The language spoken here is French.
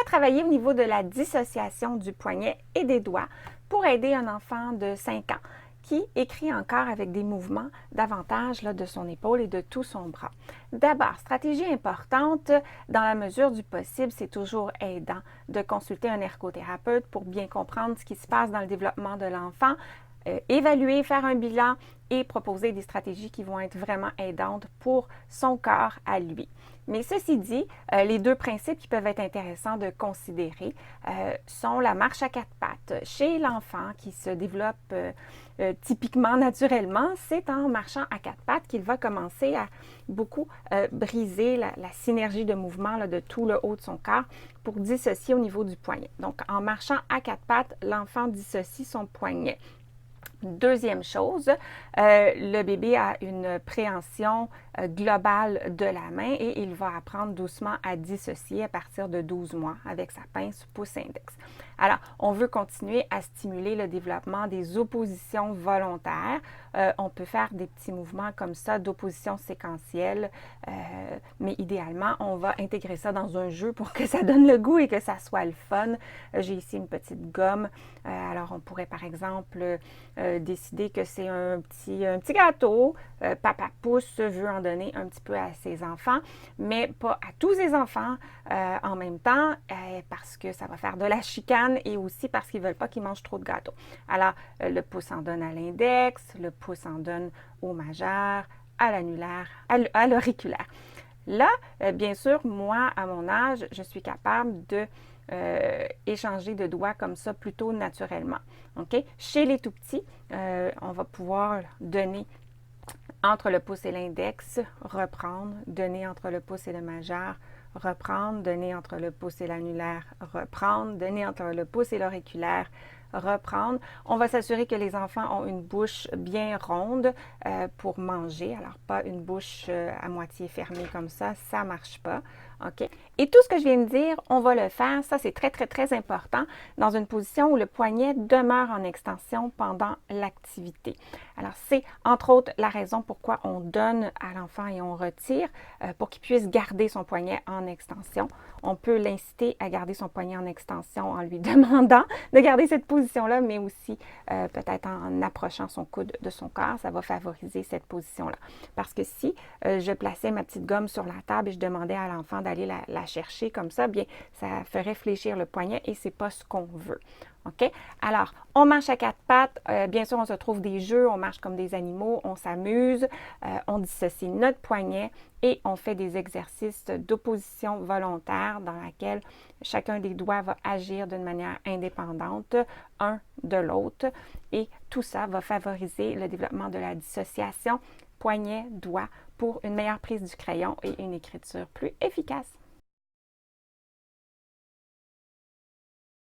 va travailler au niveau de la dissociation du poignet et des doigts pour aider un enfant de 5 ans qui écrit encore avec des mouvements davantage là, de son épaule et de tout son bras. D'abord, stratégie importante, dans la mesure du possible, c'est toujours aidant de consulter un ergothérapeute pour bien comprendre ce qui se passe dans le développement de l'enfant, évaluer, faire un bilan et proposer des stratégies qui vont être vraiment aidantes pour son corps à lui. Mais ceci dit, les deux principes qui peuvent être intéressants de considérer sont la marche à quatre pattes. Chez l'enfant qui se développe typiquement naturellement, c'est en marchant à quatre pattes qu'il va commencer à beaucoup briser la synergie de mouvement là, de tout le haut de son corps pour dissocier au niveau du poignet. Donc, en marchant à quatre pattes, l'enfant dissocie son poignet. Deuxième chose, le bébé a une préhension globale de la main et il va apprendre doucement à dissocier à partir de 12 mois avec sa pince pouce-index. Alors, on veut continuer à stimuler le développement des oppositions volontaires. On peut faire des petits mouvements comme ça d'opposition séquentielle, mais idéalement, on va intégrer ça dans un jeu pour que ça donne le goût et que ça soit le fun. J'ai ici une petite gomme. Alors, on pourrait par exemple décider que c'est un petit gâteau. Papa Pouce veut en donner un petit peu à ses enfants, mais pas à tous ses enfants en même temps, parce que ça va faire de la chicane et aussi parce qu'ils ne veulent pas qu'ils mangent trop de gâteaux. Alors, le pouce en donne à l'index, le pouce en donne au majeur, à l'annulaire, à l'auriculaire. Là, bien sûr, moi, à mon âge, je suis capable de échanger de doigts comme ça plutôt naturellement. Okay? Chez les tout-petits, on va pouvoir donner entre le pouce et l'index, reprendre, donner entre le pouce et le majeur, reprendre, donner entre le pouce et l'annulaire, reprendre, donner entre le pouce et l'auriculaire, reprendre. On va s'assurer que les enfants ont une bouche bien ronde pour manger. Alors, pas une bouche à moitié fermée comme ça ne marche pas. OK? Et tout ce que je viens de dire, on va le faire, ça c'est très, très, très important, dans une position où le poignet demeure en extension pendant l'activité. Alors, c'est entre autres la raison pourquoi on donne à l'enfant et on retire pour qu'il puisse garder son poignet en extension. On peut l'inciter à garder son poignet en extension en lui demandant de garder cette position-là, mais aussi peut-être en approchant son coude de son corps. Ça va favoriser cette position-là. Parce que si je plaçais ma petite gomme sur la table et je demandais à l'enfant d'aller la chercher comme ça, bien, ça ferait fléchir le poignet et c'est pas ce qu'on veut. OK? Alors, on marche à quatre pattes. Bien sûr, on se trouve des jeux, on marche comme des animaux, on s'amuse, on dissocie notre poignet et on fait des exercices d'opposition volontaire dans laquelle chacun des doigts va agir d'une manière indépendante, un de l'autre. Et tout ça va favoriser le développement de la dissociation poignet-doigt pour une meilleure prise du crayon et une écriture plus efficace.